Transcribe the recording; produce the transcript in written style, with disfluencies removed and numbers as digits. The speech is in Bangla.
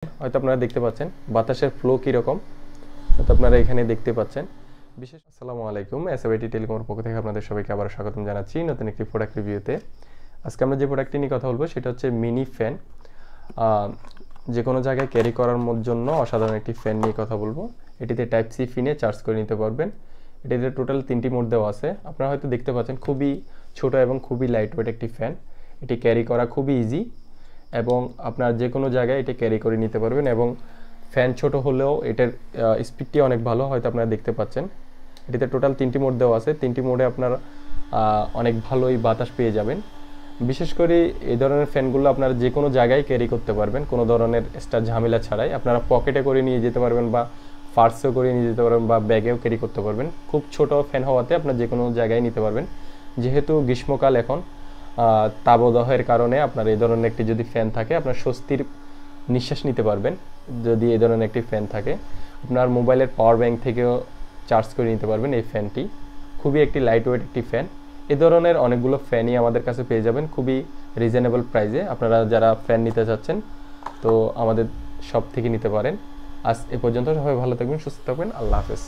হয়তো আপনারা দেখতে পাচ্ছেন বাতাসের ফ্লো কীরকম, হয়তো আপনারা এখানে দেখতে পাচ্ছেন। আসসালামু আলাইকুম, এসএবিটি টেলিকমের পক্ষ থেকে আপনাদের সবাইকে আবার স্বাগতম জানাচ্ছি নতুন একটি প্রোডাক্ট রিভিউতে। আজকে আমরা যে প্রোডাক্টটি নিয়ে কথা বলবো সেটা হচ্ছে মিনি ফ্যান। যে কোনো জায়গায় ক্যারি করার জন্য অসাধারণ একটি ফ্যান নিয়ে কথা বলবো। এটিতে টাইপ সি পিনে চার্জ করে নিতে পারবেন। এটিতে টোটাল 3টি মোড দেওয়া আছে। আপনারা হয়তো দেখতে পাচ্ছেন খুবই ছোট এবং খুবই লাইট ওয়েট একটি ফ্যান। এটি ক্যারি করা খুবই ইজি এবং আপনার যে কোনো জায়গায় এটা ক্যারি করে নিতে পারবেন। এবং ফ্যান ছোট হলেও এটার স্পিডটি অনেক ভালো, হয়তো আপনারা দেখতে পাচ্ছেন। এটিতে টোটাল 3টি মোড দেওয়া আছে। 3টি মোডে আপনার অনেক ভালোই বাতাস পেয়ে যাবেন। বিশেষ করে এই ধরনের ফ্যানগুলো আপনারা যে কোনো জায়গায় ক্যারি করতে পারবেন, কোনো ধরনের এক্সট্রা ঝামেলা ছাড়াই। আপনারা পকেটে করে নিয়ে যেতে পারবেন বা পার্সেও করে নিয়ে যেতে পারবেন বা ব্যাগেও ক্যারি করতে পারবেন। খুব ছোট ফ্যান হওয়াতে আপনার যে কোনো জায়গায় নিতে পারবেন। যেহেতু গ্রীষ্মকাল এখন, তাপদাহের কারণে আপনার এই ধরনের একটি যদি ফ্যান থাকে আপনার স্বস্তির নিঃশ্বাস নিতে পারবেন। যদি এই ধরনের একটি ফ্যান থাকে, আপনার মোবাইলের পাওয়ার ব্যাংক থেকেও চার্জ করে নিতে পারবেন। এই ফ্যানটি খুবই একটি লাইট ওয়েট একটি ফ্যান। এই ধরনের অনেকগুলো ফ্যানই আমাদের কাছে পেয়ে যাবেন খুবই রিজনেবল প্রাইসে। আপনারা যারা ফ্যান নিতে চাচ্ছেন তো আমাদের শপ থেকে নিতে পারেন। আজ এ পর্যন্ত, সবাই ভালো থাকবেন, সুস্থ থাকবেন, আল্লাহ হাফেজ।